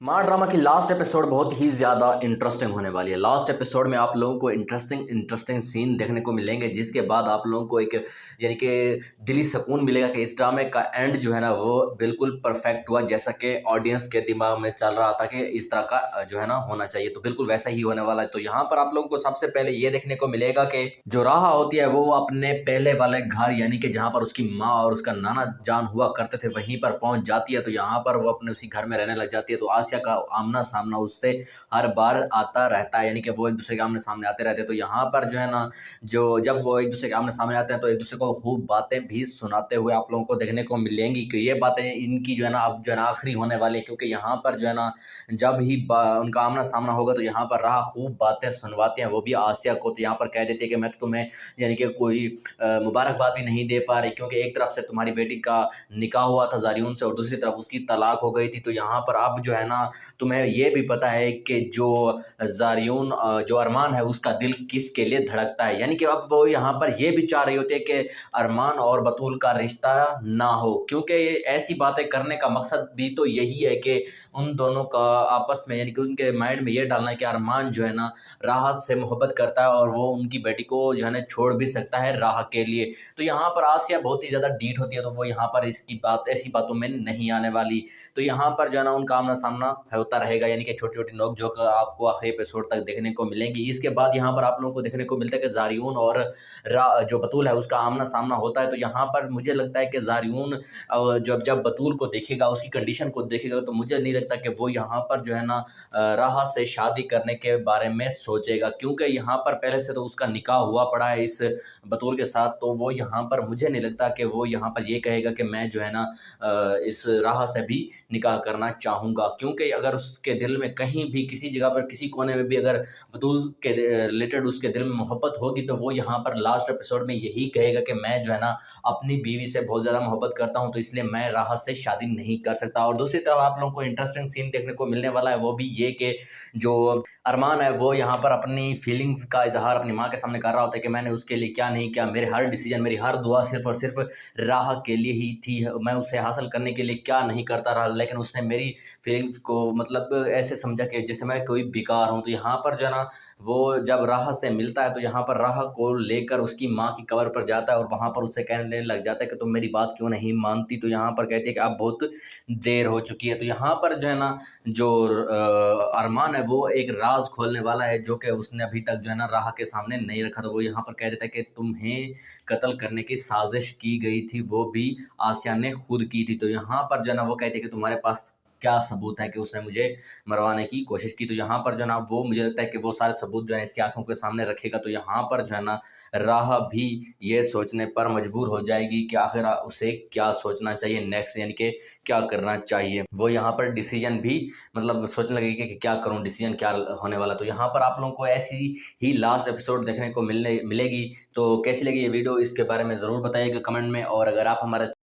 माँ ड्रामा की last episode बहुत ही ज़्यादा इंटरेस्टिंग होने वाली है। लास्ट एपिसोड में आप लोगों को इंटरेस्टिंग सीन देखने को मिलेंगे, जिसके बाद आप लोगों को एक यानी कि दिली सुकून मिलेगा कि इस ड्रामे का एंड जो है ना वो बिल्कुल परफेक्ट हुआ, जैसा कि ऑडियंस के दिमाग में चल रहा था कि इस तरह का जो है ना होना चाहिए, तो बिल्कुल वैसा ही होने वाला है। तो यहाँ पर आप लोगों को सबसे पहले ये देखने को मिलेगा कि जो राहा होती है वो अपने पहले वाले घर यानी कि जहाँ पर उसकी माँ और उसका नाना जान हुआ करते थे वहीं पर पहुंच जाती है। तो यहाँ पर वो अपने उसी घर में रहने लग जाती है। तो आसिया का आमना सामना उससे हर बार आता रहता है, यानी कि वो एक दूसरे के आमने सामने आते रहते हैं। तो यहाँ पर जो है ना, जो जब वो एक दूसरे के आमने सामने आते हैं तो एक दूसरे को खूब बातें भी सुनाते हुए आप लोगों को देखने को मिलेंगी कि ये बातें इनकी जो है ना अब जो है ना आखिरी होने वाली है, क्योंकि यहाँ पर जो है ना जब ही उनका आमना सामना होगा तो यहाँ पर राह खूब बातें सुनवाते हैं, वो भी आसिया को। तो यहाँ पर कह देते हैं कि मैं तो तुम्हें यानी कि कोई मुबारकबाद भी नहीं दे पा रही, क्योंकि एक तरफ से तुम्हारी बेटी का निकाह हुआ था ज़ारियून से और दूसरी तरफ उसकी तलाक हो गई थी। तो यहाँ पर अब जो है ना तुम्हें ये भी पता है कि जो ज़ारियून जो अरमान है उसका दिल किसके लिए धड़कता है, यानी कि अब वो यहाँ पर ये भी चाह रही होती है कि अरमान और बतूल का रिश्ता ना हो, क्योंकि ऐसी बातें करने का मकसद भी तो यही है कि उन दोनों का आपस में यानी कि उनके माइंड में ये डालना है कि अरमान जो है ना राहत से मोहब्बत करता है और वो उनकी बेटी को जो है ना छोड़ भी सकता है राह के लिए। तो यहाँ पर आसिया बहुत ही ज़्यादा डीठ होती है, तो वो यहाँ पर इसकी बात ऐसी बातों में नहीं आने वाली। तो यहाँ पर जो है ना उनका आमना सामना होता रहेगा, यानी कि छोटी छोटी नोक झोंक आपको आखिरी एपिसोड तक देखने को मिलेंगी। इसके बाद यहाँ पर आप लोगों को देखने को मिलता है कि ज़ारियून और जो बतूल है उसका आमना सामना होता है। तो यहाँ पर मुझे लगता है कि ज़ारियून जब जब बतूल को देखेगा, उसकी कंडीशन को देखेगा, तो मुझे नहीं लगता कि वो यहाँ पर जो है ना राह से शादी करने के बारे में सोचेगा, क्योंकि यहाँ पर पहले से तो उसका निकाह हुआ पड़ा है इस बतूल के साथ। तो वो यहाँ पर मुझे नहीं लगता कि वो यहाँ पर ये कहेगा कि मैं जो है ना इस राह से भी निकाह करना चाहूँगा, क्योंकि अगर उसके दिल में कहीं भी किसी जगह पर किसी कोने में भी अगर बतूल के रिलेटेड उसके दिल में मोहब्बत होगी तो वो यहाँ पर लास्ट एपिसोड में यही कहेगा कि मैं जो है ना अपनी बीवी से बहुत ज़्यादा मोहब्बत करता हूँ, तो इसलिए मैं राह से शादी नहीं कर सकता। और दूसरी तरफ आप लोगों को इंटरेस्टिंग सीन देखने को मिलने वाला है, वो भी ये कि जो अरमान है वो यहाँ पर अपनी फीलिंग्स का इजहार अपनी माँ के सामने कर रहा होता है कि मैंने उसके लिए क्या नहीं किया, मेरे हर डिसीजन, मेरी हर दुआ सिर्फ और सिर्फ राह के लिए ही थी, मैं उसे हासिल करने के लिए क्या नहीं करता रहा, लेकिन उसने मेरी फीलिंग्स को मतलब ऐसे समझा कि जैसे मैं कोई बेकार हूँ। तो यहाँ पर जो है ना वो जब राह से मिलता है तो यहाँ पर राह को लेकर उसकी माँ की कब्र पर जाता है और वहाँ पर उससे कहने लग जाता है कि तुम मेरी बात क्यों नहीं मानती। तो यहाँ पर कहती है कि अब बहुत देर हो चुकी है। तो यहाँ पर जो है ना जो अरमान है वो एक राज खोलने वाला है जो कि उसने अभी तक जो है ना राह के सामने नहीं रखा। तो वो यहाँ पर कह देता है कि तुम्हें कत्ल करने की साजिश की गई थी, वो भी आसिया ने खुद की थी। तो यहाँ पर जो है ना वो कहते हैं कि तुम्हारे पास क्या सबूत है कि उसने मुझे मरवाने की कोशिश की। तो यहाँ पर जो है ना वो मुझे लगता है कि वो सारे सबूत जो है इसकी आंखों के सामने रखेगा। तो यहाँ पर जो है ना राह भी ये सोचने पर मजबूर हो जाएगी कि आखिर उसे क्या सोचना चाहिए नेक्स्ट, यानी कि क्या करना चाहिए। वो यहाँ पर डिसीजन भी मतलब सोचने लगेगी कि क्या करूँ, डिसीजन क्या होने वाला। तो यहाँ पर आप लोगों को ऐसी ही लास्ट एपिसोड देखने को मिलेगी। तो कैसी लगी ये वीडियो, इसके बारे में ज़रूर बताइएगा कमेंट में। और अगर आप हमारे